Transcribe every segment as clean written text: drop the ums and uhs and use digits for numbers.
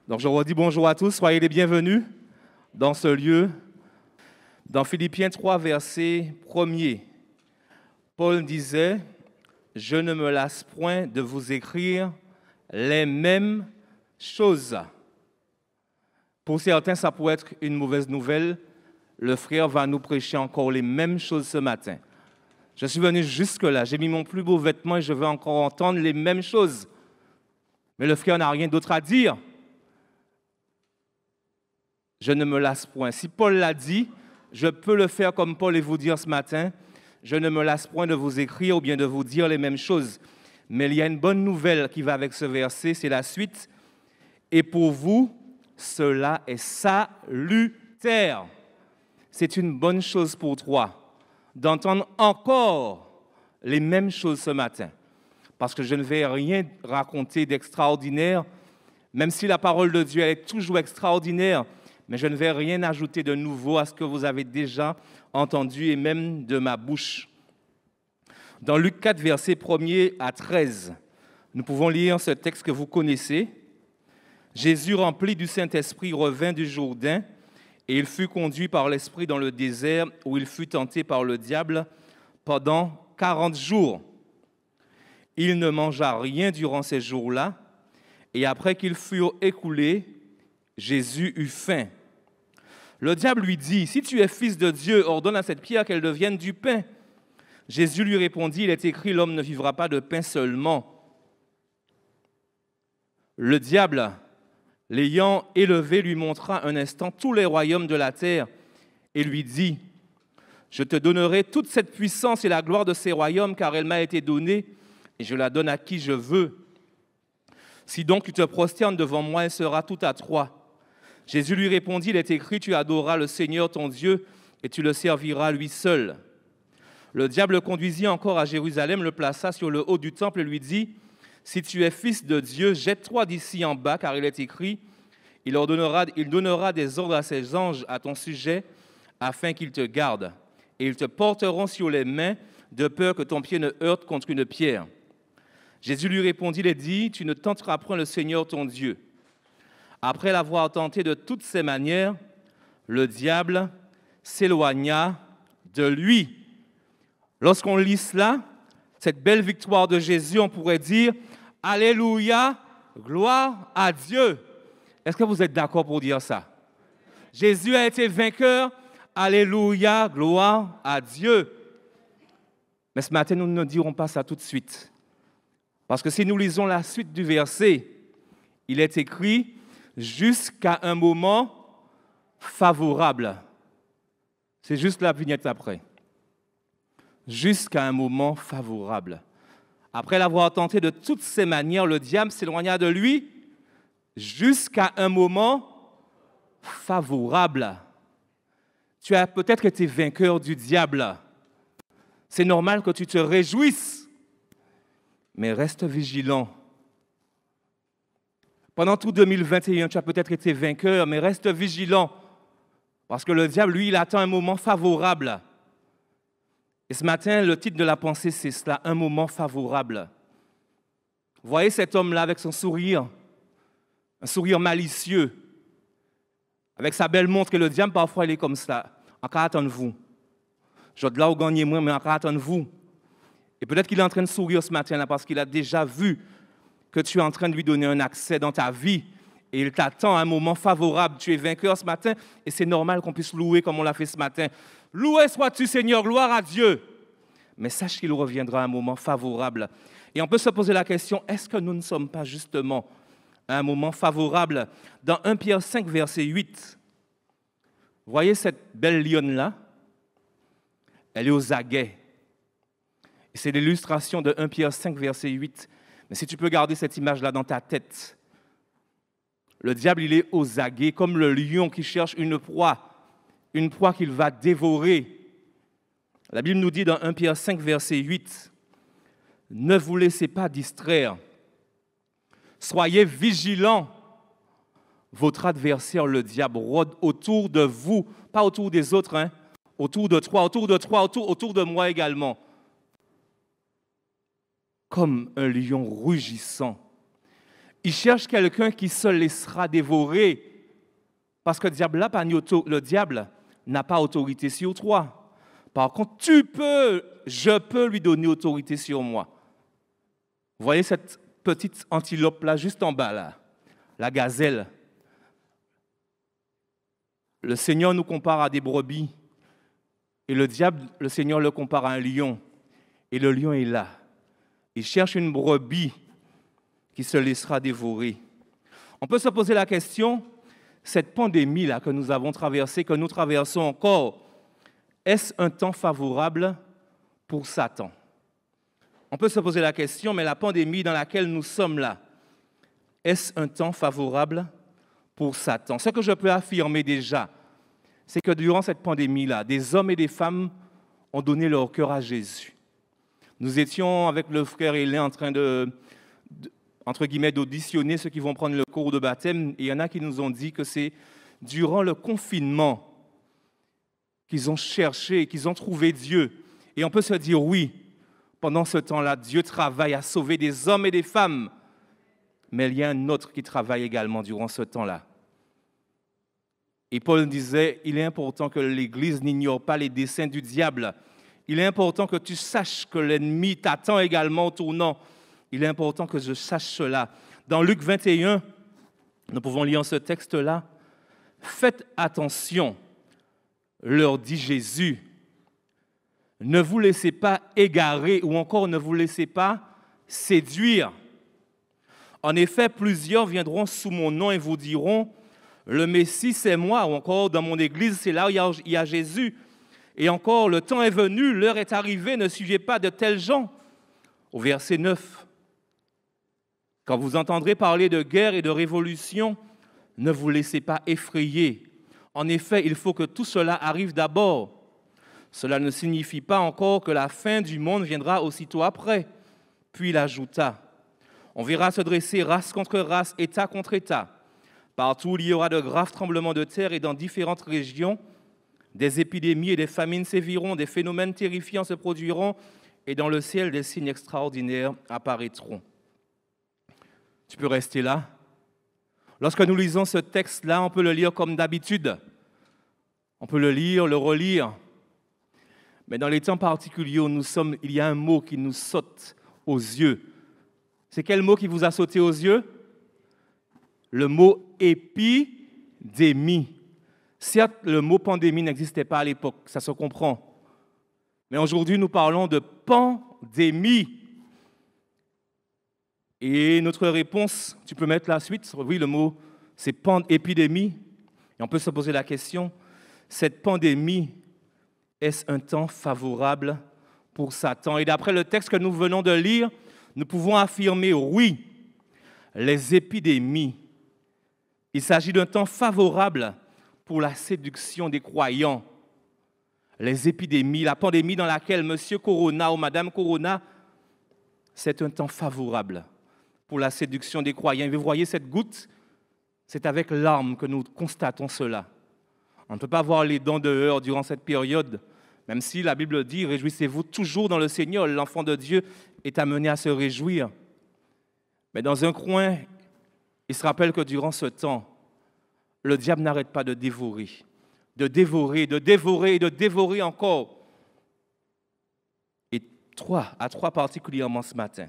Donc je redis bonjour à tous, soyez les bienvenus dans ce lieu. Dans Philippiens 3, verset 1er, Paul disait « Je ne me lasse point de vous écrire les mêmes choses ». Pour certains, ça pourrait être une mauvaise nouvelle. Le frère va nous prêcher encore les mêmes choses ce matin. Je suis venu jusque-là, j'ai mis mon plus beau vêtement et je veux encore entendre les mêmes choses. Mais le frère n'a rien d'autre à dire. Je ne me lasse point. Si Paul l'a dit, je peux le faire comme Paul et vous dire ce matin, je ne me lasse point de vous écrire ou bien de vous dire les mêmes choses. Mais il y a une bonne nouvelle qui va avec ce verset, c'est la suite. Et pour vous, cela est salutaire. C'est une bonne chose pour toi d'entendre encore les mêmes choses ce matin. Parce que je ne vais rien raconter d'extraordinaire, même si la parole de Dieu est toujours extraordinaire, mais je ne vais rien ajouter de nouveau à ce que vous avez déjà entendu et même de ma bouche. Dans Luc 4, versets 1er à 13, nous pouvons lire ce texte que vous connaissez. Jésus, rempli du Saint-Esprit, revint du Jourdain et il fut conduit par l'Esprit dans le désert où il fut tenté par le diable pendant 40 jours. Il ne mangea rien durant ces jours-là et après qu'ils furent écoulés, Jésus eut faim. Le diable lui dit, « Si tu es fils de Dieu, ordonne à cette pierre qu'elle devienne du pain. » Jésus lui répondit, « Il est écrit, l'homme ne vivra pas de pain seulement. » Le diable, l'ayant élevé, lui montra un instant tous les royaumes de la terre et lui dit, « Je te donnerai toute cette puissance et la gloire de ces royaumes, car elle m'a été donnée et je la donne à qui je veux. Si donc tu te prosternes devant moi, elle sera toute à toi. » Jésus lui répondit, « Il est écrit, tu adoreras le Seigneur ton Dieu et tu le serviras lui seul. » Le diable le conduisit encore à Jérusalem, le plaça sur le haut du temple et lui dit, « Si tu es fils de Dieu, jette-toi d'ici en bas, car il est écrit, il donnera des ordres à ses anges à ton sujet, afin qu'ils te gardent, et ils te porteront sur les mains, de peur que ton pied ne heurte contre une pierre. » Jésus lui répondit et dit, « Tu ne tenteras point le Seigneur ton Dieu. » Après l'avoir tenté de toutes ses manières, le diable s'éloigna de lui. Lorsqu'on lit cela, cette belle victoire de Jésus, on pourrait dire « Alléluia, gloire à Dieu ». Est-ce que vous êtes d'accord pour dire ça? Jésus a été vainqueur, Alléluia, gloire à Dieu. Mais ce matin, nous ne dirons pas ça tout de suite. Parce que si nous lisons la suite du verset, il est écrit « jusqu'à un moment favorable ». C'est juste la vignette après. Jusqu'à un moment favorable. Après l'avoir tenté de toutes ses manières, le diable s'éloigna de lui jusqu'à un moment favorable. Tu as peut-être été vainqueur du diable. C'est normal que tu te réjouisses, mais reste vigilant. Pendant tout 2021, tu as peut-être été vainqueur, mais reste vigilant. Parce que le diable, lui, il attend un moment favorable. Et ce matin, le titre de la pensée, c'est cela, un moment favorable. Vous voyez cet homme-là avec son sourire, un sourire malicieux, avec sa belle montre, et le diable, parfois, il est comme ça. Encore attendez-vous. Je dois là où gagner moins, mais encore attendez-vous. Et peut-être qu'il est en train de sourire ce matin-là parce qu'il a déjà vu que tu es en train de lui donner un accès dans ta vie et il t'attend à un moment favorable. Tu es vainqueur ce matin et c'est normal qu'on puisse louer comme on l'a fait ce matin. Loué sois-tu, Seigneur, gloire à Dieu. Mais sache qu'il reviendra à un moment favorable. Et on peut se poser la question, est-ce que nous ne sommes pas justement à un moment favorable? Dans 1 Pierre 5, verset 8, vous voyez cette belle lionne-là? Elle est aux aguets. Et c'est l'illustration de 1 Pierre 5, verset 8. Mais si tu peux garder cette image-là dans ta tête, le diable, il est aux aguets, comme le lion qui cherche une proie qu'il va dévorer. La Bible nous dit dans 1 Pierre 5, verset 8, « Ne vous laissez pas distraire, soyez vigilants. Votre adversaire, le diable, rôde autour de vous, pas autour des autres, hein, autour de toi, autour de moi également. Comme un lion rugissant. Il cherche quelqu'un qui se laissera dévorer. Parce que le diable n'a pas autorité sur toi. Par contre, je peux lui donner autorité sur moi. Vous voyez cette petite antilope là, juste en bas là, la gazelle. Le Seigneur nous compare à des brebis. Et le diable, le Seigneur le compare à un lion. Et le lion est là. Il cherche une brebis qui se laissera dévorer. On peut se poser la question, cette pandémie-là que nous avons traversée, que nous traversons encore, est-ce un temps favorable pour Satan? On peut se poser la question, mais la pandémie dans laquelle nous sommes là, est-ce un temps favorable pour Satan? Ce que je peux affirmer déjà, c'est que durant cette pandémie-là, des hommes et des femmes ont donné leur cœur à Jésus. Nous étions avec le frère Hélène en train entre guillemets, d'auditionner ceux qui vont prendre le cours de baptême. Et il y en a qui nous ont dit que c'est durant le confinement qu'ils ont cherché, qu'ils ont trouvé Dieu. Et on peut se dire, oui, pendant ce temps-là, Dieu travaille à sauver des hommes et des femmes. Mais il y a un autre qui travaille également durant ce temps-là. Et Paul disait, il est important que l'Église n'ignore pas les desseins du diable. Il est important que tu saches que l'ennemi t'attend également au tournant. Il est important que je sache cela. Dans Luc 21, nous pouvons lire ce texte-là. « Faites attention, leur dit Jésus. Ne vous laissez pas égarer ou encore ne vous laissez pas séduire. En effet, plusieurs viendront sous mon nom et vous diront, le Messie, c'est moi. Ou encore, dans mon église, c'est là où il y a Jésus. Et encore, le temps est venu, l'heure est arrivée, ne suivez pas de tels gens. » Au verset 9. Quand vous entendrez parler de guerre et de révolution, ne vous laissez pas effrayer. En effet, il faut que tout cela arrive d'abord. Cela ne signifie pas encore que la fin du monde viendra aussitôt après. Puis il ajouta, on verra se dresser race contre race, État contre État. Partout, il y aura de graves tremblements de terre et dans différentes régions, des épidémies et des famines séviront, des phénomènes terrifiants se produiront et dans le ciel, des signes extraordinaires apparaîtront. Tu peux rester là. Lorsque nous lisons ce texte-là, on peut le lire comme d'habitude. On peut le lire, le relire. Mais dans les temps particuliers où nous sommes, il y a un mot qui nous saute aux yeux. C'est quel mot qui vous a sauté aux yeux? Le mot épidémie. Certes, le mot pandémie n'existait pas à l'époque, ça se comprend. Mais aujourd'hui, nous parlons de pandémie. Et notre réponse, tu peux mettre la suite, oui, le mot, c'est épidémie. Et on peut se poser la question, cette pandémie, est-ce un temps favorable pour Satan? Et d'après le texte que nous venons de lire, nous pouvons affirmer, oui, les épidémies, il s'agit d'un temps favorable pour la séduction des croyants. Les épidémies, la pandémie dans laquelle M. Corona ou Mme Corona, c'est un temps favorable pour la séduction des croyants. Et vous voyez cette goutte, c'est avec larmes que nous constatons cela. On ne peut pas voir les dents dehors durant cette période, même si la Bible dit « Réjouissez-vous toujours dans le Seigneur ». L'enfant de Dieu est amené à se réjouir. Mais dans un coin, il se rappelle que durant ce temps, le diable n'arrête pas de dévorer, de dévorer, de dévorer et de dévorer encore. Et à trois particulièrement ce matin.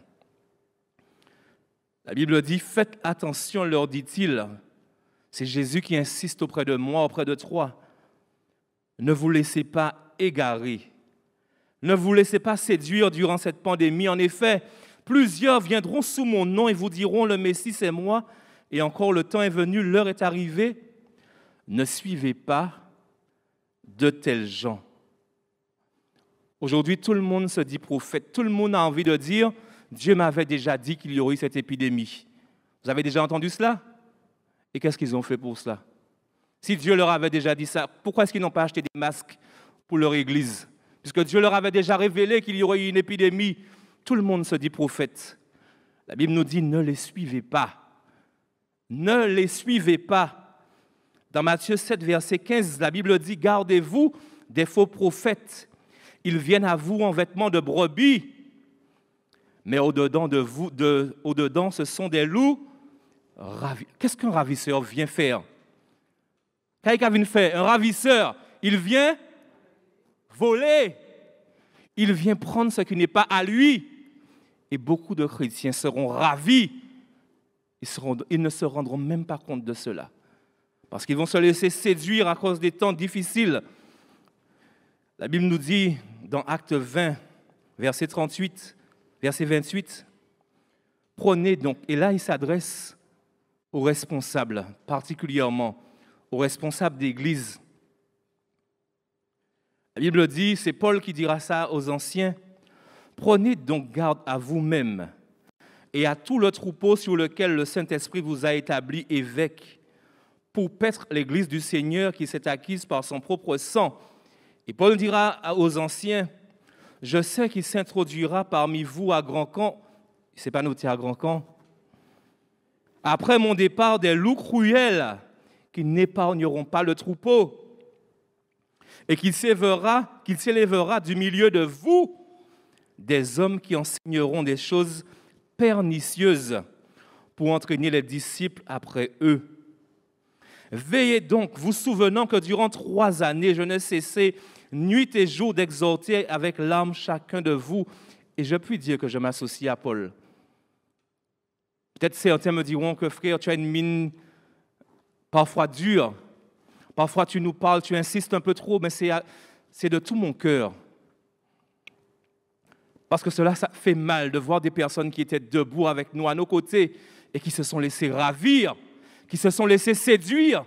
La Bible dit « Faites attention, leur dit-il ». C'est Jésus qui insiste auprès de moi, auprès de toi. Ne vous laissez pas égarer. Ne vous laissez pas séduire durant cette pandémie. En effet, plusieurs viendront sous mon nom et vous diront « Le Messie, c'est moi ». Et encore, le temps est venu, l'heure est arrivée. Ne suivez pas de tels gens. Aujourd'hui, tout le monde se dit prophète. Tout le monde a envie de dire « Dieu m'avait déjà dit qu'il y aurait cette épidémie ». Vous avez déjà entendu cela? Et qu'est-ce qu'ils ont fait pour cela? Si Dieu leur avait déjà dit ça, pourquoi est-ce qu'ils n'ont pas acheté des masques pour leur église? Puisque Dieu leur avait déjà révélé qu'il y aurait une épidémie. Tout le monde se dit prophète. La Bible nous dit « Ne les suivez pas ». Ne les suivez pas. Dans Matthieu 7, verset 15, la Bible dit « Gardez-vous des faux prophètes. Ils viennent à vous en vêtements de brebis, mais au-dedans, ce sont des loups Qu'est-ce qu'un ravisseur vient faire? Qu'est-ce qu'il vient faire? Un ravisseur, il vient voler. Il vient prendre ce qui n'est pas à lui. Et beaucoup de chrétiens seront ravis. Ils ne se rendront même pas compte de cela. Parce qu'ils vont se laisser séduire à cause des temps difficiles. La Bible nous dit dans Actes 20, verset 38, verset 28, prenez donc, et là il s'adresse aux responsables, particulièrement aux responsables d'église. La Bible dit, c'est Paul qui dira ça aux anciens, prenez donc garde à vous-même et à tout le troupeau sur lequel le Saint-Esprit vous a établi évêque, pour paître l'église du Seigneur qui s'est acquise par son propre sang. Et Paul dira aux anciens, je sais qu'il s'introduira parmi vous à grand camp, il ne s'est pas noté à grand camp, après mon départ des loups cruels qui n'épargneront pas le troupeau, et qu'il s'élèvera du milieu de vous des hommes qui enseigneront des choses pernicieuses pour entraîner les disciples après eux. Veillez donc, vous souvenant que durant 3 années, je ne cessais nuit et jour d'exhorter avec larmes chacun de vous, et je puis dire que je m'associe à Paul. Peut-être certains me diront que frère, tu as une mine parfois dure, parfois tu nous parles, tu insistes un peu trop, mais c'est de tout mon cœur. Parce que cela, ça fait mal de voir des personnes qui étaient debout avec nous, à nos côtés, et qui se sont laissées ravir, qui se sont laissés séduire.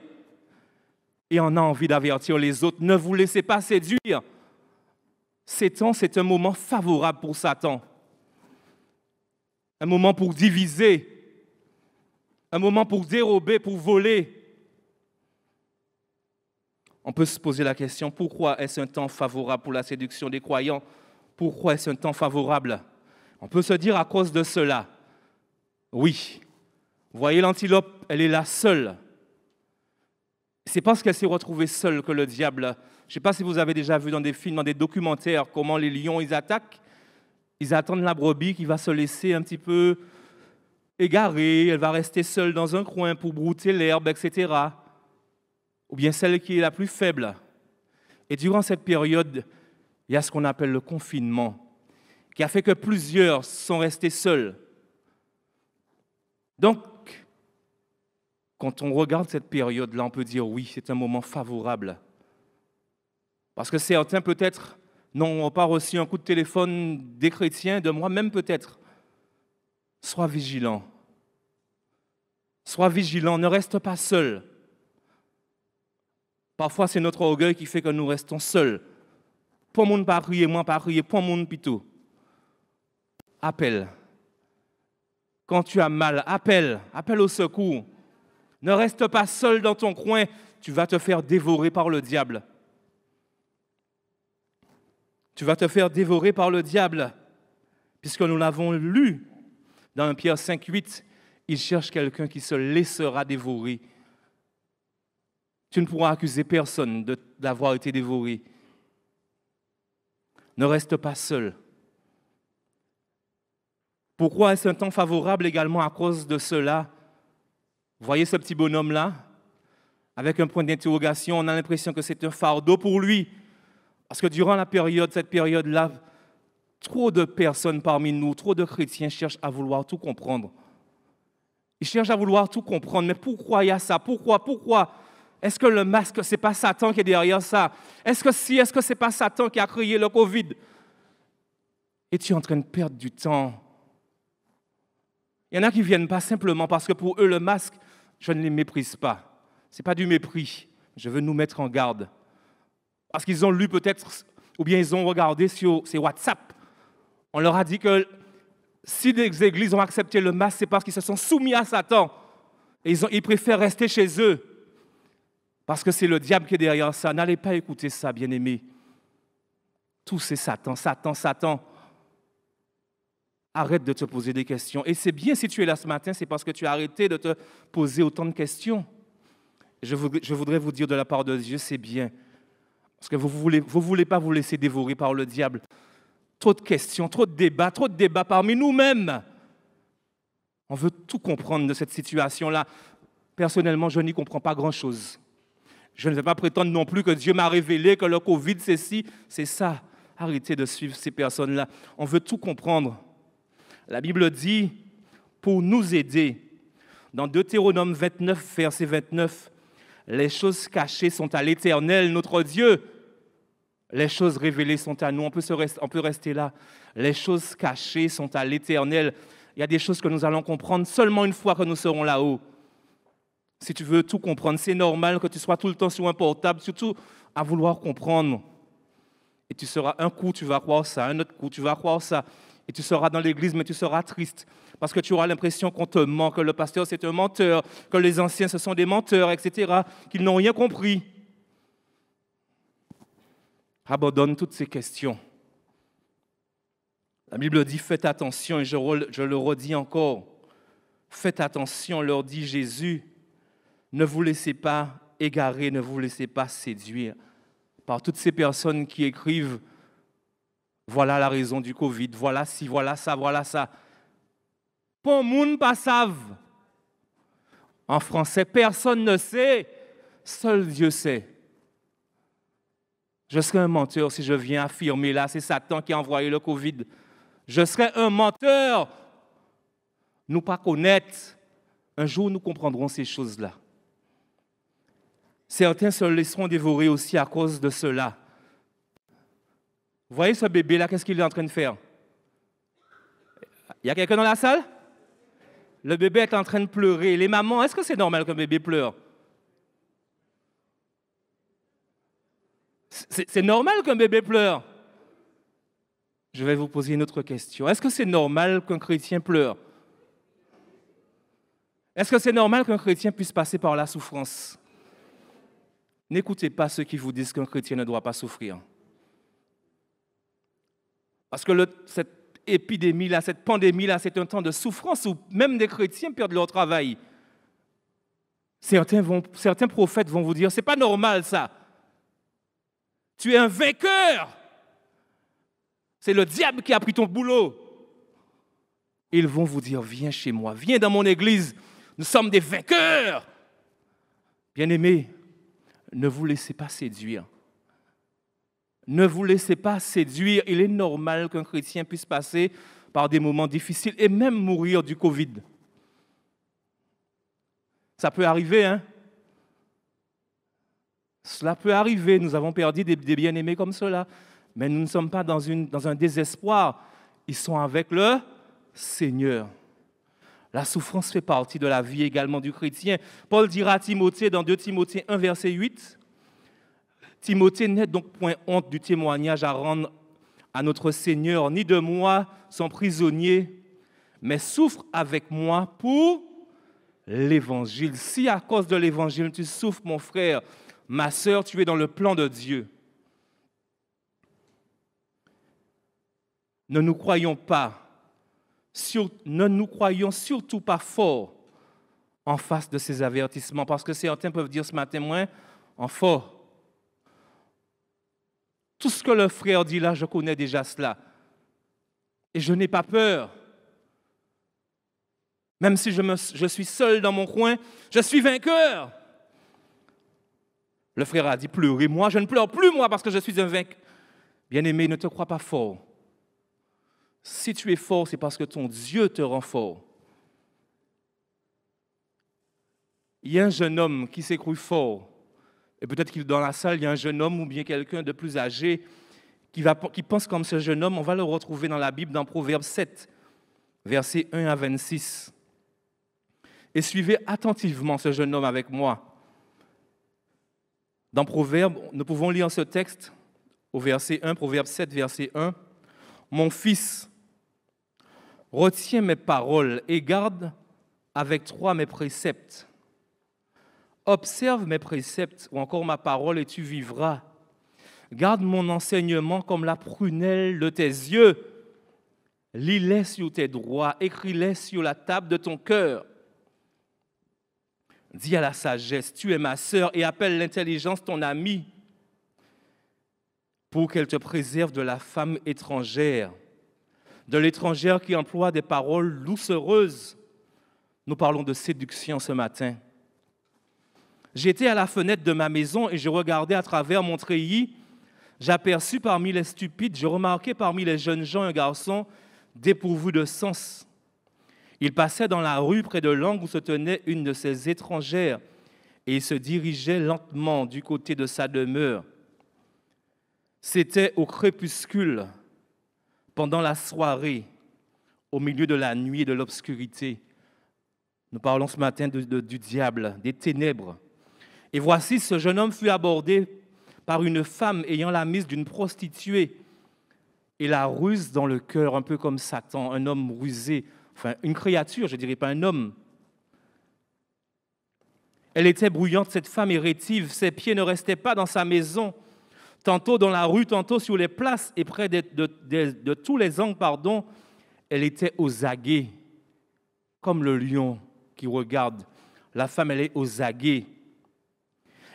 Et on a envie d'avertir les autres, ne vous laissez pas séduire. Ces temps, c'est un moment favorable pour Satan. Un moment pour diviser. Un moment pour dérober, pour voler. On peut se poser la question, pourquoi est-ce un temps favorable pour la séduction des croyants? Pourquoi est-ce un temps favorable? On peut se dire à cause de cela. Oui. Vous voyez, l'antilope, elle est là seule. C'est parce qu'elle s'est retrouvée seule que le diable... Je ne sais pas si vous avez déjà vu dans des films, dans des documentaires, comment les lions, ils attaquent. Ils attendent la brebis qui va se laisser un petit peu égarée. Elle va rester seule dans un coin pour brouter l'herbe, etc. Ou bien celle qui est la plus faible. Et durant cette période, il y a ce qu'on appelle le confinement, qui a fait que plusieurs sont restés seuls. Donc, quand on regarde cette période-là, on peut dire oui, c'est un moment favorable. Parce que certains, peut-être, n'ont pas reçu un coup de téléphone des chrétiens, de moi-même peut-être. Sois vigilant. Sois vigilant, ne reste pas seul. Parfois, c'est notre orgueil qui fait que nous restons seuls. Pour monde pas prier, moi pas prier, pour monde plutôt. Appelle. Quand tu as mal, appelle au secours. Ne reste pas seul dans ton coin, tu vas te faire dévorer par le diable. Tu vas te faire dévorer par le diable, puisque nous l'avons lu dans 1 Pierre 5,8, il cherche quelqu'un qui se laissera dévorer. Tu ne pourras accuser personne d'avoir été dévoré. Ne reste pas seul. Pourquoi est-ce un temps favorable également à cause de cela? Vous voyez ce petit bonhomme-là? Avec un point d'interrogation, on a l'impression que c'est un fardeau pour lui. Parce que durant cette période-là, trop de personnes parmi nous, trop de chrétiens cherchent à vouloir tout comprendre. Ils cherchent à vouloir tout comprendre. Mais pourquoi il y a ça? Pourquoi? Est-ce que le masque, ce n'est pas Satan qui est derrière ça? Est-ce que ce n'est pas Satan qui a créé le Covid? Et tu es en train de perdre du temps. Il y en a qui ne viennent pas simplement parce que pour eux, le masque, je ne les méprise pas. Ce n'est pas du mépris. Je veux nous mettre en garde. Parce qu'ils ont lu peut-être, ou bien ils ont regardé sur ces WhatsApp. On leur a dit que si des églises ont accepté le masque, c'est parce qu'ils se sont soumis à Satan. Et ils préfèrent rester chez eux. Parce que c'est le diable qui est derrière ça. N'allez pas écouter ça, bien-aimés. Tout c'est Satan. Arrête de te poser des questions. Et c'est bien si tu es là ce matin, c'est parce que tu as arrêté de te poser autant de questions. Je voudrais vous dire de la part de Dieu, c'est bien. Parce que vous voulez pas vous laisser dévorer par le diable. Trop de questions, trop de débats parmi nous-mêmes. On veut tout comprendre de cette situation-là. Personnellement, je n'y comprends pas grand-chose. Je ne vais pas prétendre non plus que Dieu m'a révélé que le Covid, c'est ci, c'est ça. Arrêtez de suivre ces personnes-là. On veut tout comprendre. La Bible dit, pour nous aider, dans Deutéronome 29, verset 29, les choses cachées sont à l'Éternel, notre Dieu. Les choses révélées sont à nous. On peut rester là. Les choses cachées sont à l'Éternel. Il y a des choses que nous allons comprendre seulement une fois que nous serons là-haut. Si tu veux tout comprendre, c'est normal que tu sois tout le temps sur un portable, surtout à vouloir comprendre. Et tu seras, un coup, tu vas croire ça, un autre coup, tu vas croire ça. Et tu seras dans l'église, mais tu seras triste. Parce que tu auras l'impression qu'on te ment, que le pasteur, c'est un menteur, que les anciens, ce sont des menteurs, etc., qu'ils n'ont rien compris. Abandonne toutes ces questions. La Bible dit, faites attention, et je le redis encore. Faites attention, leur dit Jésus. Ne vous laissez pas égarer, ne vous laissez pas séduire par toutes ces personnes qui écrivent « Voilà la raison du Covid, voilà ci, voilà ça, voilà ça ». Pour monde pas savent. En français, personne ne sait, seul Dieu sait. Je serais un menteur si je viens affirmer là, c'est Satan qui a envoyé le Covid. Je serais un menteur. Nous pas connaître. Un jour, nous comprendrons ces choses-là. Certains se laisseront dévorer aussi à cause de cela. Vous voyez ce bébé-là, qu'est-ce qu'il est en train de faire? Il y a quelqu'un dans la salle? Le bébé est en train de pleurer. Les mamans, est-ce que c'est normal qu'un bébé pleure? C'est normal qu'un bébé pleure. Je vais vous poser une autre question. Est-ce que c'est normal qu'un chrétien pleure? Est-ce que c'est normal qu'un chrétien puisse passer par la souffrance? N'écoutez pas ceux qui vous disent qu'un chrétien ne doit pas souffrir. Parce que cette épidémie-là, cette pandémie-là, c'est un temps de souffrance où même des chrétiens perdent leur travail. Certains prophètes vont vous dire, c'est pas normal ça. Tu es un vainqueur. C'est le diable qui a pris ton boulot. Ils vont vous dire, viens chez moi, viens dans mon église. Nous sommes des vainqueurs. Bien-aimés, ne vous laissez pas séduire. Ne vous laissez pas séduire. Il est normal qu'un chrétien puisse passer par des moments difficiles et même mourir du Covid. Ça peut arriver, hein? Cela peut arriver. Nous avons perdu des bien-aimés comme cela. Mais nous ne sommes pas dans un désespoir. Ils sont avec le Seigneur. La souffrance fait partie de la vie également du chrétien. Paul dira à Timothée dans 2 Timothée 1, verset 8, « Timothée n'est donc point honte du témoignage à rendre à notre Seigneur, ni de moi, son prisonnier, mais souffre avec moi pour l'Évangile. Si à cause de l'Évangile tu souffres, mon frère, ma sœur, tu es dans le plan de Dieu. » Ne nous croyons surtout pas forts en face de ces avertissements, parce que certains peuvent dire ce matin, moi, en fort. Tout ce que le frère dit là, je connais déjà cela. Et je n'ai pas peur. Même si je suis seul dans mon coin, je suis vainqueur. Le frère a dit, pleurez, moi, je ne pleure plus, moi, parce que je suis un vainqueur. Bien-aimé, ne te crois pas fort. Si tu es fort, c'est parce que ton Dieu te rend fort. Il y a un jeune homme qui s'est cru fort. Et peut-être qu'il dans la salle, il y a un jeune homme ou bien quelqu'un de plus âgé qui pense comme ce jeune homme. On va le retrouver dans la Bible, dans Proverbe 7, versets 1 à 26. Et suivez attentivement ce jeune homme avec moi. Dans Proverbe, nous pouvons lire ce texte au verset 1, Proverbe 7, verset 1. « Mon fils, retiens mes paroles et garde avec toi mes préceptes. Observe mes préceptes ou encore ma parole et tu vivras. Garde mon enseignement comme la prunelle de tes yeux. Lis-les sur tes doigts, écris-les sur la table de ton cœur. Dis à la sagesse, tu es ma sœur, et appelle l'intelligence ton amie, pour qu'elle te préserve de la femme étrangère, de l'étrangère qui emploie des paroles doucereuses. Nous parlons de séduction ce matin. J'étais à la fenêtre de ma maison et je regardais à travers mon treillis. J'aperçus parmi les stupides, je remarquai parmi les jeunes gens un garçon dépourvu de sens. Il passait dans la rue près de l'angle où se tenait une de ces étrangères et il se dirigeait lentement du côté de sa demeure. C'était au crépuscule, pendant la soirée, au milieu de la nuit et de l'obscurité. Nous parlons ce matin du diable, des ténèbres. Et voici, ce jeune homme fut abordé par une femme ayant la mise d'une prostituée et la ruse dans le cœur, un peu comme Satan, un homme rusé, enfin une créature, je ne dirais pas un homme. Elle était bruyante, cette femme, et rétive. Ses pieds ne restaient pas dans sa maison, tantôt dans la rue, tantôt sur les places, et près de tous les angles, elle était aux aguets, comme le lion qui regarde. La femme, elle est aux aguets.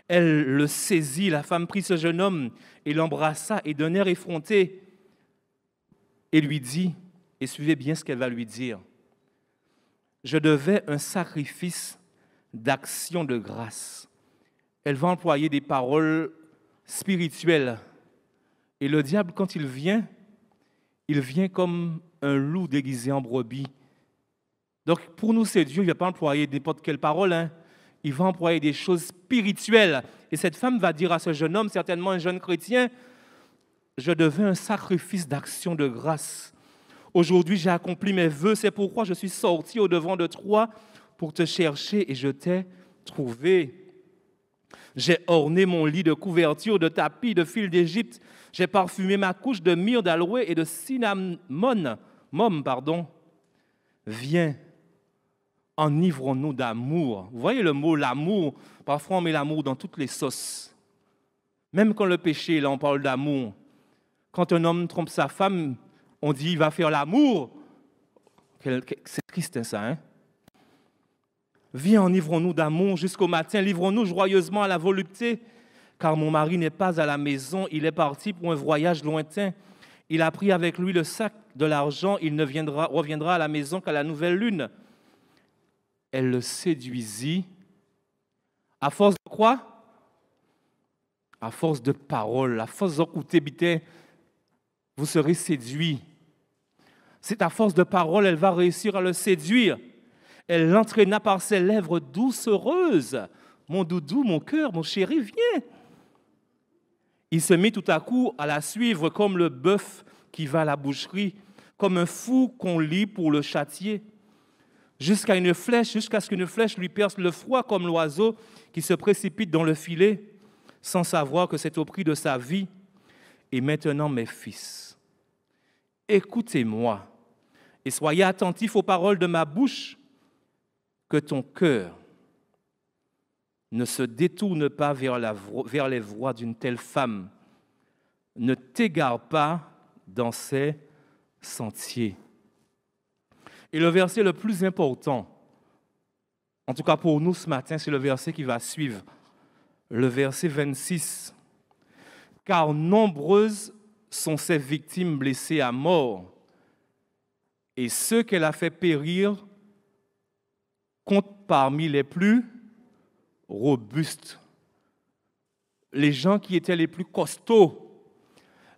Elle le saisit, la femme prit ce jeune homme et l'embrassa, et d'un air effronté, et lui dit, et suivez bien ce qu'elle va lui dire, « Je devais un sacrifice d'action de grâce. » Elle va employer des paroles spirituelles. Et le diable, quand il vient comme un loup déguisé en brebis. Donc, pour nous séduire, il ne va pas employer n'importe quelle parole, hein. Il va employer des choses spirituelles. Et cette femme va dire à ce jeune homme, certainement un jeune chrétien, « Je devais un sacrifice d'action de grâce. Aujourd'hui, j'ai accompli mes vœux, c'est pourquoi je suis sorti au-devant de toi pour te chercher et je t'ai trouvé. J'ai orné mon lit de couverture, de tapis, de fil d'Égypte. J'ai parfumé ma couche de myrrhe, d'aloe et de cinnamome. Viens, enivrons-nous d'amour. » Vous voyez le mot l'amour, parfois on met l'amour dans toutes les sauces. Même quand le péché, là on parle d'amour. Quand un homme trompe sa femme, on dit il va faire l'amour. C'est triste ça, hein? Viens, enivrons-nous d'amour jusqu'au matin, livrons-nous joyeusement à la volupté, car mon mari n'est pas à la maison, il est parti pour un voyage lointain. Il a pris avec lui le sac de l'argent, il ne reviendra à la maison qu'à la nouvelle lune. Elle le séduisit. À force de quoi? À force de paroles, à force d'écouter, bité, vous serez séduits. C'est à force de paroles, elle va réussir à le séduire. Elle l'entraîna par ses lèvres doucereuses. « Mon doudou, mon cœur, mon chéri, viens !» Il se mit tout à coup à la suivre comme le bœuf qui va à la boucherie, comme un fou qu'on lie pour le châtier, jusqu'à ce qu'une flèche lui perce le froid comme l'oiseau qui se précipite dans le filet, sans savoir que c'est au prix de sa vie. Et maintenant, mes fils, écoutez-moi et soyez attentifs aux paroles de ma bouche, que ton cœur ne se détourne pas vers les voies d'une telle femme. Ne t'égare pas dans ses sentiers. Et le verset le plus important, en tout cas pour nous ce matin, c'est le verset qui va suivre, le verset 26. « Car nombreuses sont ses victimes blessées à mort, et ceux qu'elle a fait périr comptent parmi les plus robustes. » Les gens qui étaient les plus costauds,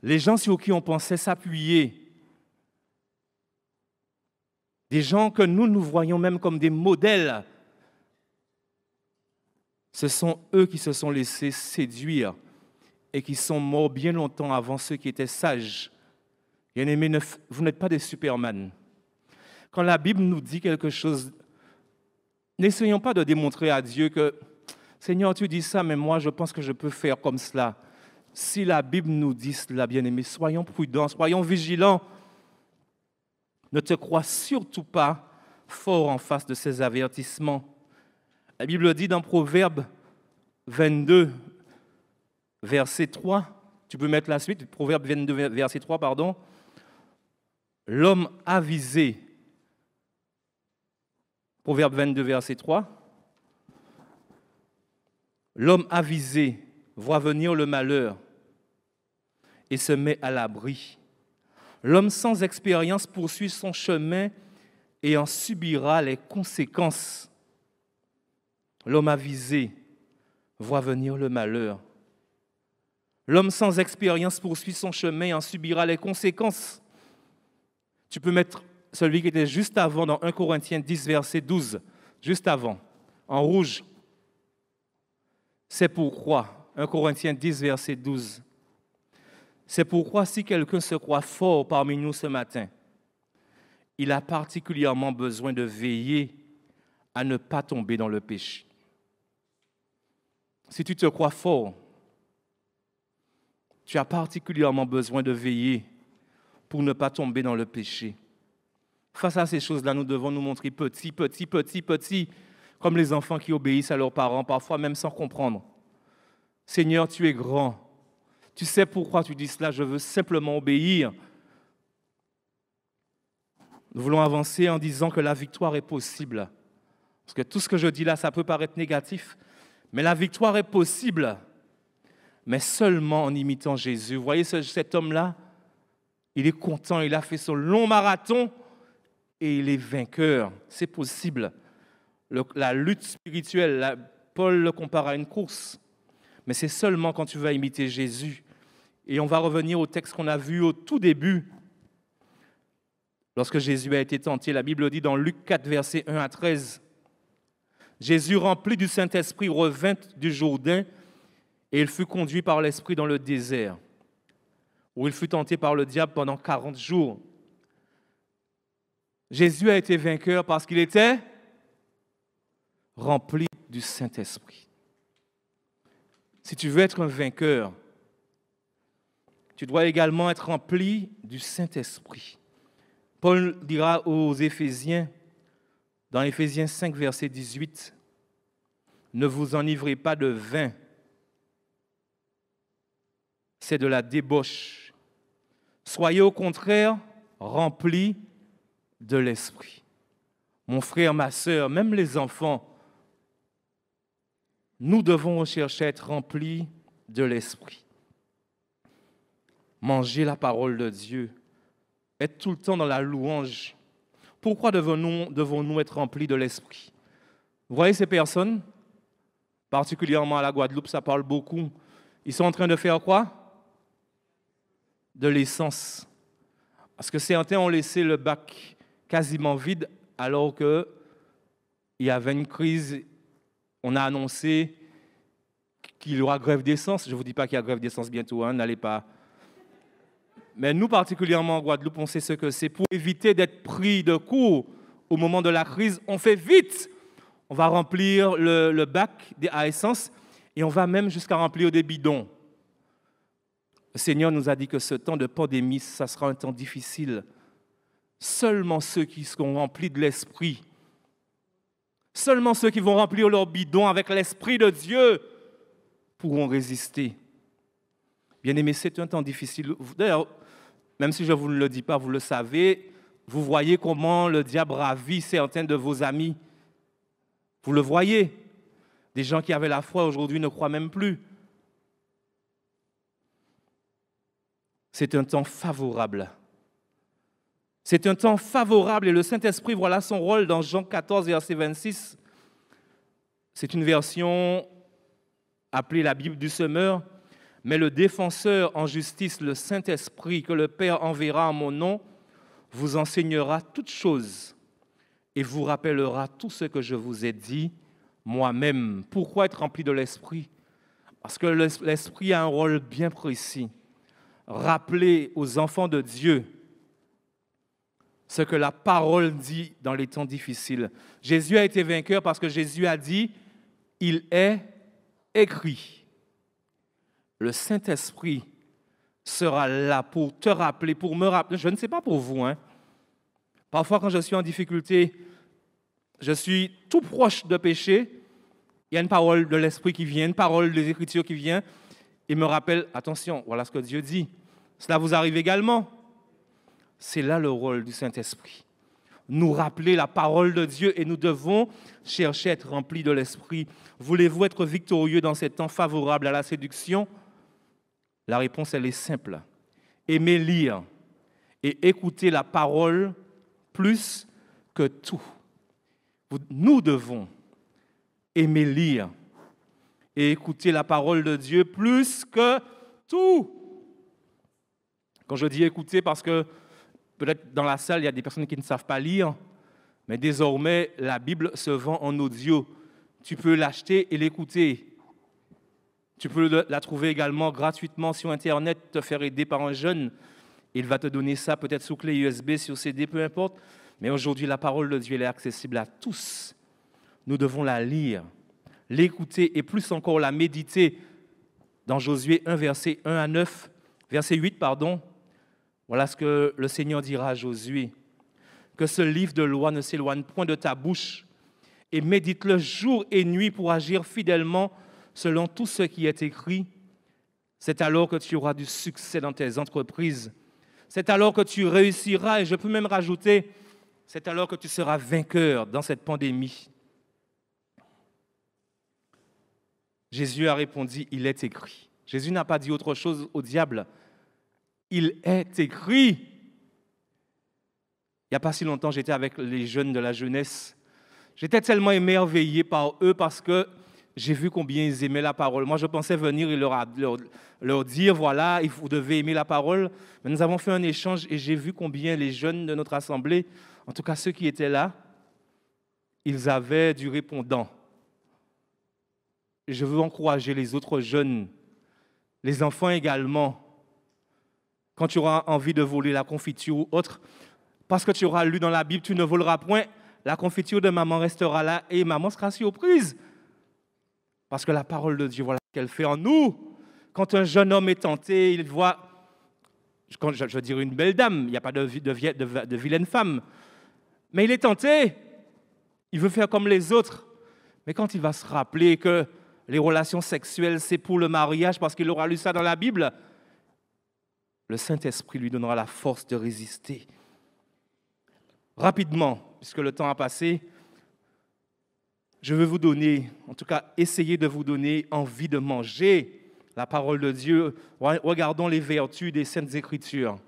les gens sur qui on pensait s'appuyer, des gens que nous voyons même comme des modèles, ce sont eux qui se sont laissés séduire et qui sont morts bien longtemps avant ceux qui étaient sages. Bien-aimés, vous n'êtes pas des Superman. Quand la Bible nous dit quelque chose, n'essayons pas de démontrer à Dieu que « Seigneur, tu dis ça, mais moi, je pense que je peux faire comme cela. » Si la Bible nous dit cela, bien-aimés, soyons prudents, soyons vigilants. Ne te crois surtout pas fort en face de ces avertissements. La Bible dit dans Proverbe 22, verset 3, tu peux mettre la suite, Proverbe 22, verset 3, pardon. L'homme avisé, Proverbe 22, verset 3, l'homme avisé voit venir le malheur et se met à l'abri. L'homme sans expérience poursuit son chemin et en subira les conséquences. L'homme avisé voit venir le malheur. L'homme sans expérience poursuit son chemin et en subira les conséquences. Tu peux mettre celui qui était juste avant dans 1 Corinthiens 10, verset 12, juste avant, en rouge. C'est pourquoi, 1 Corinthiens 10, verset 12, c'est pourquoi si quelqu'un se croit fort parmi nous ce matin, il a particulièrement besoin de veiller à ne pas tomber dans le péché. Si tu te crois fort, tu as particulièrement besoin de veiller pour ne pas tomber dans le péché. Face à ces choses-là, nous devons nous montrer petits, comme les enfants qui obéissent à leurs parents, parfois même sans comprendre. Seigneur, tu es grand. Tu sais pourquoi tu dis cela, je veux simplement obéir. Nous voulons avancer en disant que la victoire est possible. Parce que tout ce que je dis là, ça peut paraître négatif, mais la victoire est possible, mais seulement en imitant Jésus. Vous voyez cet homme-là, il est content, il a fait son long marathon et il est vainqueur. C'est possible. La lutte spirituelle, Paul le compare à une course, mais c'est seulement quand tu vas imiter Jésus. Et on va revenir au texte qu'on a vu au tout début. Lorsque Jésus a été tenté, la Bible dit dans Luc 4, versets 1 à 13, Jésus, rempli du Saint-Esprit, revint du Jourdain et il fut conduit par l'Esprit dans le désert, où il fut tenté par le diable pendant 40 jours. Jésus a été vainqueur parce qu'il était rempli du Saint-Esprit. Si tu veux être un vainqueur, tu dois également être rempli du Saint-Esprit. Paul dira aux Éphésiens, dans Éphésiens 5, verset 18, « Ne vous enivrez pas de vin, c'est de la débauche. Soyez au contraire remplis de l'Esprit. » Mon frère, ma sœur, même les enfants, nous devons chercher à être remplis de l'Esprit. Manger la parole de Dieu, être tout le temps dans la louange. Pourquoi devons-nous être remplis de l'Esprit? Vous voyez ces personnes, particulièrement à la Guadeloupe, ça parle beaucoup. Ils sont en train de faire quoi? De l'essence. Parce que certains ont laissé le bac quasiment vide alors qu'il y avait une crise. On a annoncé qu'il y aura grève d'essence. Je ne vous dis pas qu'il y a grève d'essence bientôt, hein, n'allez pas. Mais nous, particulièrement en Guadeloupe, on sait ce que c'est. Pour éviter d'être pris de court au moment de la crise, on fait vite. On va remplir le bac à essence et on va même jusqu'à remplir des bidons. Le Seigneur nous a dit que ce temps de pandémie, ça sera un temps difficile. Seulement ceux qui seront remplis de l'Esprit, seulement ceux qui vont remplir leur bidon avec l'Esprit de Dieu pourront résister. Bien-aimés, c'est un temps difficile. D'ailleurs, même si je ne vous le dis pas, vous le savez, vous voyez comment le diable ravit certains de vos amis. Vous le voyez. Des gens qui avaient la foi aujourd'hui ne croient même plus. C'est un temps favorable. C'est un temps favorable et le Saint-Esprit, voilà son rôle dans Jean 14, verset 26. C'est une version appelée la Bible du semeur. Mais le défenseur en justice, le Saint-Esprit, que le Père enverra en mon nom, vous enseignera toutes choses et vous rappellera tout ce que je vous ai dit moi-même. Pourquoi être rempli de l'Esprit? Parce que l'Esprit a un rôle bien précis. Rappeler aux enfants de Dieu ce que la parole dit dans les temps difficiles. Jésus a été vainqueur parce que Jésus a dit « Il est écrit ». Le Saint-Esprit sera là pour te rappeler, pour me rappeler. Je ne sais pas pour vous, hein. Parfois, quand je suis en difficulté, je suis tout proche de péché. Il y a une parole de l'Esprit qui vient, une parole des Écritures qui vient et me rappelle, attention, voilà ce que Dieu dit. Cela vous arrive également. C'est là le rôle du Saint-Esprit. Nous rappeler la parole de Dieu et nous devons chercher à être remplis de l'Esprit. Voulez-vous être victorieux dans ces temps favorables à la séduction? La réponse, elle est simple. Aimez lire et écouter la parole plus que tout, nous devons aimer lire et écouter la parole de Dieu plus que tout. Quand je dis écouter, parce que peut-être dans la salle, il y a des personnes qui ne savent pas lire, mais désormais, la Bible se vend en audio. Tu peux l'acheter et l'écouter. Tu peux la trouver également gratuitement sur Internet, te faire aider par un jeune. Il va te donner ça peut-être sous clé USB, sur CD, peu importe. Mais aujourd'hui, la parole de Dieu elle est accessible à tous. Nous devons la lire, l'écouter et plus encore la méditer. Dans Josué 1, verset 1 à 9, verset 8, pardon. Voilà ce que le Seigneur dira à Josué. Que ce livre de loi ne s'éloigne point de ta bouche et médite-le jour et nuit pour agir fidèlement selon tout ce qui est écrit. C'est alors que tu auras du succès dans tes entreprises. C'est alors que tu réussiras, et je peux même rajouter, c'est alors que tu seras vainqueur dans cette pandémie. Jésus a répondu, il est écrit. Jésus n'a pas dit autre chose au diable. Il est écrit. Il n'y a pas si longtemps, j'étais avec les jeunes de la jeunesse. J'étais tellement émerveillé par eux parce que j'ai vu combien ils aimaient la parole. Moi, je pensais venir et leur dire, voilà, vous devez aimer la parole. Mais nous avons fait un échange et j'ai vu combien les jeunes de notre assemblée, en tout cas ceux qui étaient là, ils avaient du répondant. Je veux encourager les autres jeunes, les enfants également, quand tu auras envie de voler la confiture ou autre, parce que tu auras lu dans la Bible, tu ne voleras point, la confiture de maman restera là et maman sera surprise. Parce que la parole de Dieu, voilà ce qu'elle fait en nous. Quand un jeune homme est tenté, il voit, quand je dirais une belle dame, il n'y a pas de vilaine femme, mais il est tenté, il veut faire comme les autres. Mais quand il va se rappeler que les relations sexuelles, c'est pour le mariage, parce qu'il aura lu ça dans la Bible, le Saint-Esprit lui donnera la force de résister. Rapidement, puisque le temps a passé, je veux vous donner, en tout cas essayer de vous donner envie de manger la parole de Dieu. Regardons les vertus des Saintes Écritures.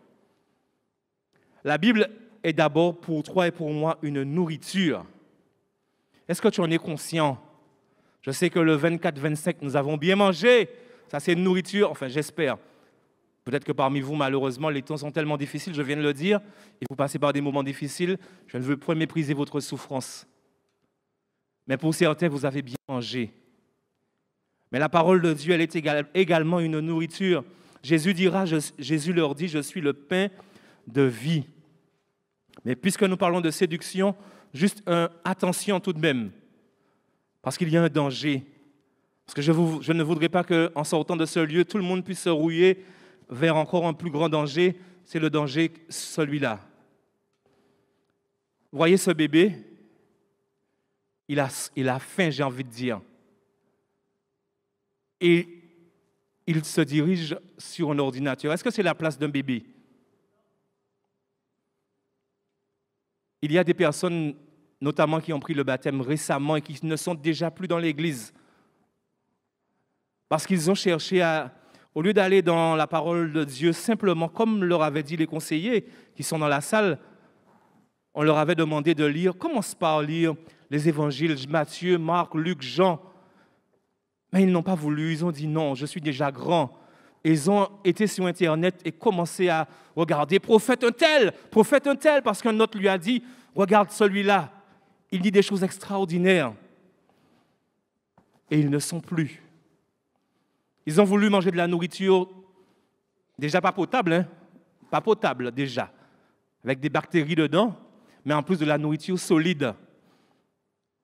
La Bible est d'abord pour toi et pour moi une nourriture. Est-ce que tu en es conscient? Je sais que le 24-25, nous avons bien mangé. Ça, c'est une nourriture, enfin j'espère. Peut-être que parmi vous, malheureusement, les temps sont tellement difficiles, je viens de le dire, et vous passez par des moments difficiles. Je ne veux point mépriser votre souffrance. Mais pour certains, vous avez bien mangé. Mais la parole de Dieu, elle est également une nourriture. Jésus leur dit, je suis le pain de vie. Mais puisque nous parlons de séduction, juste attention tout de même, parce qu'il y a un danger. Parce que je ne voudrais pas qu'en sortant de ce lieu, tout le monde puisse se rouiller vers encore un plus grand danger. C'est le danger, celui-là. Vous voyez ce bébé? Il a faim, j'ai envie de dire. Et il se dirige sur un ordinateur. Est-ce que c'est la place d'un bébé? Il y a des personnes, notamment qui ont pris le baptême récemment et qui ne sont déjà plus dans l'église. Parce qu'ils ont cherché au lieu d'aller dans la parole de Dieu simplement, comme leur avaient dit les conseillers qui sont dans la salle, on leur avait demandé de lire, commence par lire les évangiles, Matthieu, Marc, Luc, Jean. Mais ils n'ont pas voulu, ils ont dit non, je suis déjà grand. Ils ont été sur Internet et commencé à regarder prophète un tel, parce qu'un autre lui a dit, regarde celui-là, il dit des choses extraordinaires. Et ils ne sont plus. Ils ont voulu manger de la nourriture déjà pas potable, pas potable déjà, avec des bactéries dedans, mais en plus de la nourriture solide.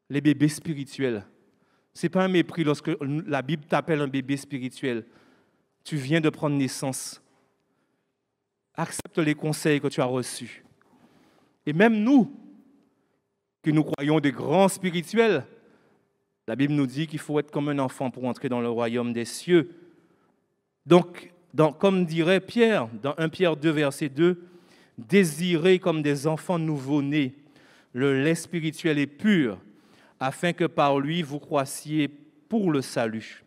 Les bébés spirituels. Ce n'est pas un mépris lorsque la Bible t'appelle un bébé spirituel. Tu viens de prendre naissance. Accepte les conseils que tu as reçus. Et même nous, qui nous croyons des grands spirituels, la Bible nous dit qu'il faut être comme un enfant pour entrer dans le royaume des cieux. Donc, comme dirait Pierre, dans 1 Pierre 2, verset 2, « Désirez comme des enfants nouveau-nés le lait spirituel et pur, afin que par lui vous croissiez pour le salut. »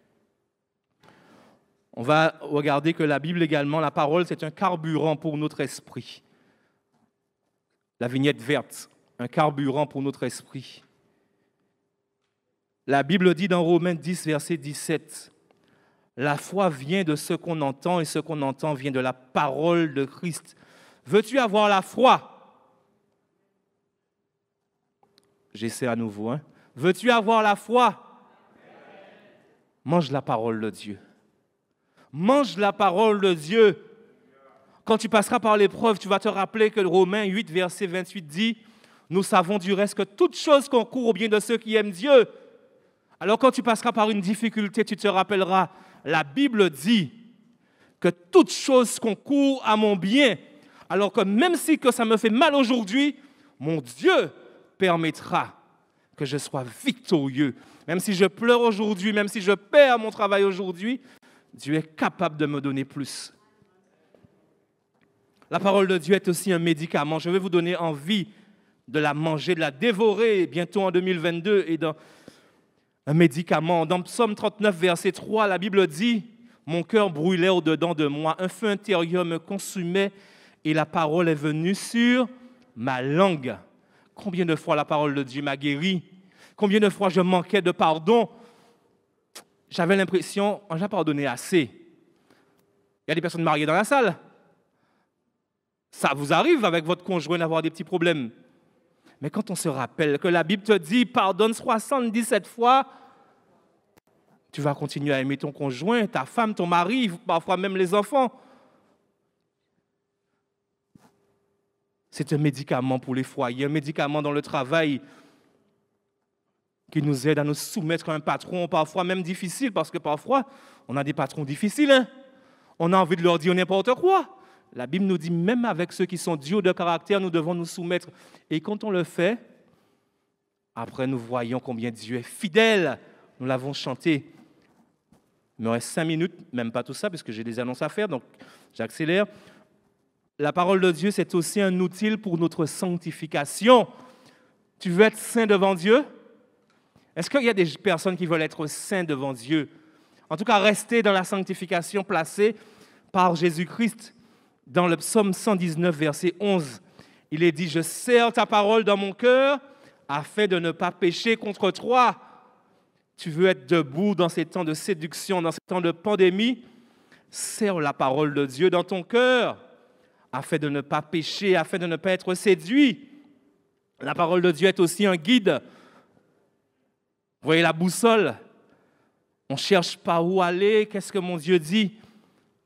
On va regarder que la Bible également, la parole, c'est un carburant pour notre esprit. La vignette verte, un carburant pour notre esprit. La Bible dit dans Romains 10, verset 17, « La foi vient de ce qu'on entend et ce qu'on entend vient de la parole de Christ. » Veux-tu avoir la foi? J'essaie à nouveau. Veux-tu avoir la foi? Mange la parole de Dieu. Mange la parole de Dieu. Quand tu passeras par l'épreuve, tu vas te rappeler que Romains 8, verset 28 dit « Nous savons du reste que toute chose concourt au bien de ceux qui aiment Dieu. » Alors quand tu passeras par une difficulté, tu te rappelleras, la Bible dit que toute chose concourt à mon bien. Alors que même si que ça me fait mal aujourd'hui, mon Dieu permettra que je sois victorieux. Même si je pleure aujourd'hui, même si je perds mon travail aujourd'hui, Dieu est capable de me donner plus. La parole de Dieu est aussi un médicament. Je vais vous donner envie de la manger, de la dévorer bientôt en 2022 et dans un médicament. Dans Psaume 39, verset 3, la Bible dit « Mon cœur brûlait au-dedans de moi, un feu intérieur me consumait et la parole est venue sur ma langue. » Combien de fois la parole de Dieu m'a guéri? Combien de fois je manquais de pardon? J'avais l'impression, on a pardonné assez. Il y a des personnes mariées dans la salle. Ça vous arrive avec votre conjoint d'avoir des petits problèmes. Mais quand on se rappelle que la Bible te dit « Pardonne 77 fois », tu vas continuer à aimer ton conjoint, ta femme, ton mari, parfois même les enfants. C'est un médicament pour les foyers, un médicament dans le travail qui nous aide à nous soumettre à un patron, parfois même difficile, parce que parfois, on a des patrons difficiles. On a envie de leur dire n'importe quoi. La Bible nous dit, même avec ceux qui sont durs de caractère, nous devons nous soumettre. Et quand on le fait, après nous voyons combien Dieu est fidèle. Nous l'avons chanté. Il me reste 5 minutes, même pas tout ça, parce que j'ai des annonces à faire, donc j'accélère. La parole de Dieu, c'est aussi un outil pour notre sanctification. Tu veux être saint devant Dieu? Est-ce qu'il y a des personnes qui veulent être saints devant Dieu? En tout cas, rester dans la sanctification placée par Jésus-Christ. Dans le psaume 119, verset 11, il est dit « Je serre ta parole dans mon cœur afin de ne pas pécher contre toi. » Tu veux être debout dans ces temps de séduction, dans ces temps de pandémie? Serre la parole de Dieu dans ton cœur afin de ne pas pécher, afin de ne pas être séduit. La parole de Dieu est aussi un guide. Vous voyez la boussole? On ne cherche pas où aller, qu'est-ce que mon Dieu dit?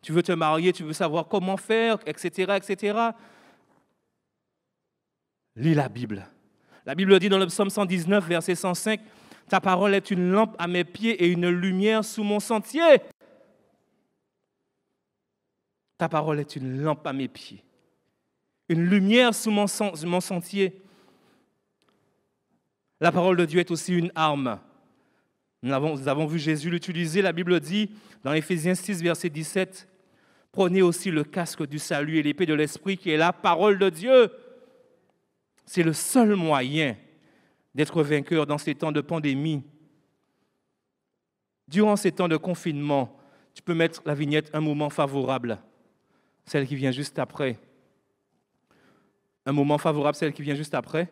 Tu veux te marier, tu veux savoir comment faire, etc., etc. Lis la Bible. La Bible dit dans le psaume 119, verset 105, « Ta parole est une lampe à mes pieds et une lumière sous mon sentier. » Ta parole est une lampe à mes pieds, une lumière sous mon sentier. La parole de Dieu est aussi une arme. Nous avons vu Jésus l'utiliser. La Bible dit, dans Éphésiens 6, verset 17, « Prenez aussi le casque du salut et l'épée de l'Esprit qui est la parole de Dieu. » C'est le seul moyen d'être vainqueur dans ces temps de pandémie. Durant ces temps de confinement, tu peux mettre la vignette « Un moment favorable », celle qui vient juste après. Un moment favorable, celle qui vient juste après.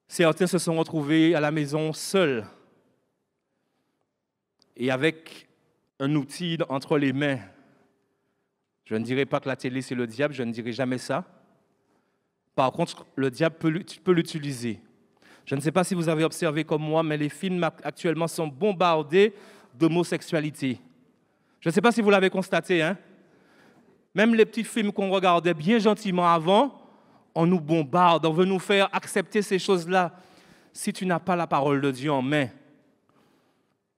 Certains se sont retrouvés à la maison seuls et avec un outil entre les mains. Je ne dirais pas que la télé, c'est le diable, je ne dirais jamais ça. Par contre, le diable peut l'utiliser. Je ne sais pas si vous avez observé comme moi, mais les films actuellement sont bombardés d'homosexualité. Je ne sais pas si vous l'avez constaté, hein? Même les petits films qu'on regardait bien gentiment avant, on nous bombarde, on veut nous faire accepter ces choses-là. Si tu n'as pas la parole de Dieu en main,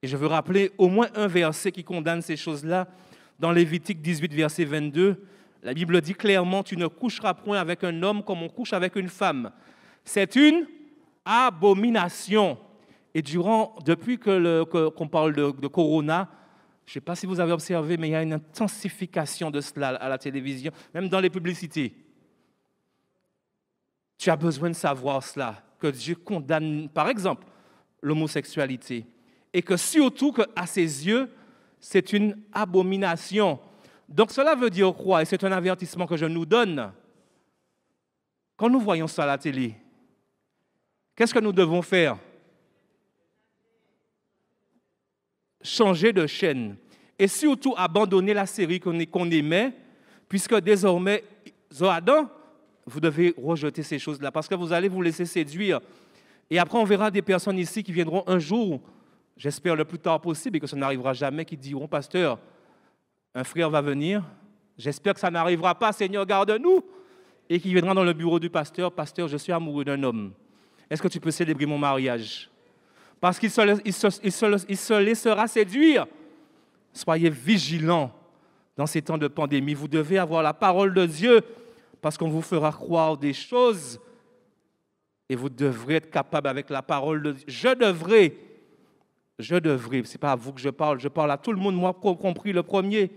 et je veux rappeler au moins un verset qui condamne ces choses-là, dans Lévitique 18, verset 22, la Bible dit clairement « Tu ne coucheras point avec un homme comme on couche avec une femme. » C'est une abomination. Et depuis qu'on parle de Corona, je ne sais pas si vous avez observé, mais il y a une intensification de cela à la télévision, même dans les publicités. Tu as besoin de savoir cela, que Dieu condamne, par exemple, l'homosexualité. Et que surtout, qu'à ses yeux, c'est une abomination. Donc cela veut dire quoi? Et c'est un avertissement que je nous donne. Quand nous voyons ça à la télé, qu'est-ce que nous devons faire? Changer de chaîne. Et surtout abandonner la série qu'on aimait, puisque désormais, Zoadan, vous devez rejeter ces choses-là, parce que vous allez vous laisser séduire. Et après, on verra des personnes ici qui viendront un jour, j'espère le plus tard possible, et que ça n'arrivera jamais, qui diront, pasteur, un frère va venir, j'espère que ça n'arrivera pas, Seigneur, garde-nous, et qui viendra dans le bureau du pasteur, pasteur, je suis amoureux d'un homme. Est-ce que tu peux célébrer mon mariage? Parce qu'il se laissera séduire. Soyez vigilants dans ces temps de pandémie. Vous devez avoir la parole de Dieu parce qu'on vous fera croire des choses et vous devrez être capable avec la parole de Dieu. Je devrais, ce n'est pas à vous que je parle à tout le monde, moi compris le premier.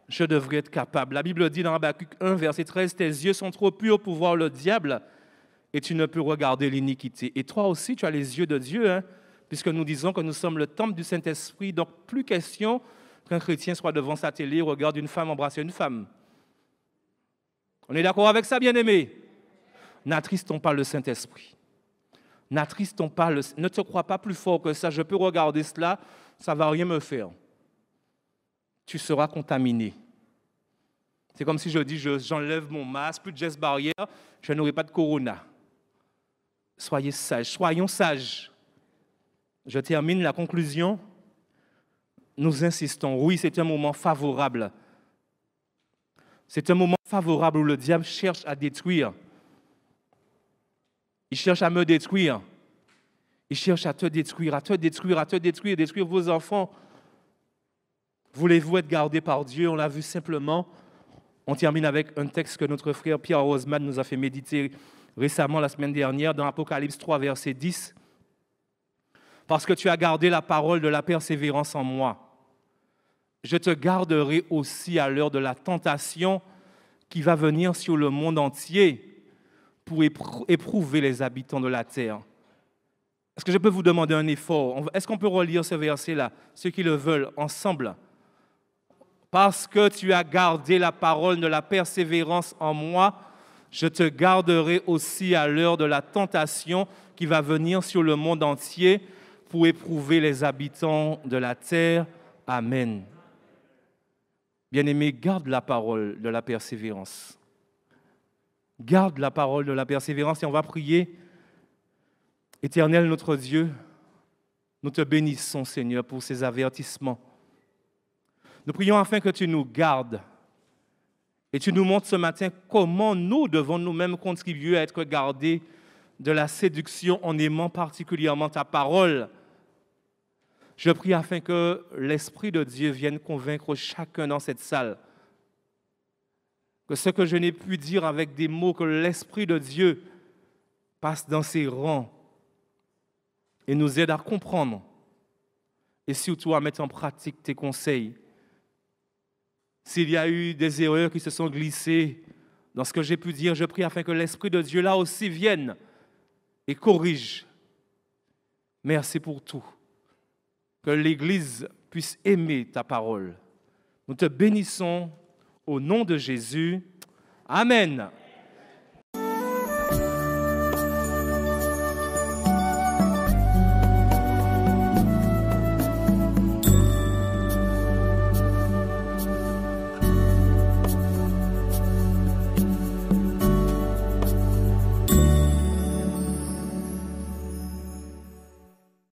Je devrais être capable. La Bible dit dans Habakkuk 1, verset 13, « Tes yeux sont trop purs pour voir le diable et tu ne peux regarder l'iniquité. » Et toi aussi, tu as les yeux de Dieu, hein, puisque nous disons que nous sommes le temple du Saint-Esprit. Donc, plus question qu'un chrétien soit devant sa télé et regarde une femme embrasser une femme. On est d'accord avec ça, bien-aimés? N'attristons pas le Saint-Esprit. N'attristons pas Ne te crois pas plus fort que ça. Je peux regarder cela, ça ne va rien me faire. Tu seras contaminé. C'est comme si je dis, j'enlève mon masque, plus de gestes barrières, je n'aurai pas de corona. Soyez sages, soyons sages. Je termine la conclusion. Nous insistons, oui, c'est un moment favorable. C'est un moment favorable où le diable cherche à détruire. Il cherche à me détruire. Il cherche à te détruire, détruire vos enfants. Voulez-vous être gardés par Dieu? On l'a vu simplement. On termine avec un texte que notre frère Pierre Roseman nous a fait méditer récemment, la semaine dernière, dans Apocalypse 3, verset 10. « Parce que tu as gardé la parole de la persévérance en moi, je te garderai aussi à l'heure de la tentation qui va venir sur le monde entier pour éprouver les habitants de la terre. » Est-ce que je peux vous demander un effort? Est-ce qu'on peut relire ce verset-là, ceux qui le veulent, ensemble? Parce que tu as gardé la parole de la persévérance en moi, je te garderai aussi à l'heure de la tentation qui va venir sur le monde entier pour éprouver les habitants de la terre. Amen. Bien-aimé, garde la parole de la persévérance. Garde la parole de la persévérance et on va prier. Éternel notre Dieu, nous te bénissons, Seigneur, pour ces avertissements. Nous prions afin que tu nous gardes et tu nous montres ce matin comment nous devons nous-mêmes contribuer à être gardés de la séduction en aimant particulièrement ta parole. Je prie afin que l'Esprit de Dieu vienne convaincre chacun dans cette salle. Que ce que je n'ai pu dire avec des mots, que l'Esprit de Dieu passe dans ses rangs et nous aide à comprendre et surtout à mettre en pratique tes conseils. S'il y a eu des erreurs qui se sont glissées dans ce que j'ai pu dire, je prie afin que l'Esprit de Dieu là aussi vienne et corrige. Merci pour tout. Que l'Église puisse aimer ta parole. Nous te bénissons au nom de Jésus. Amen.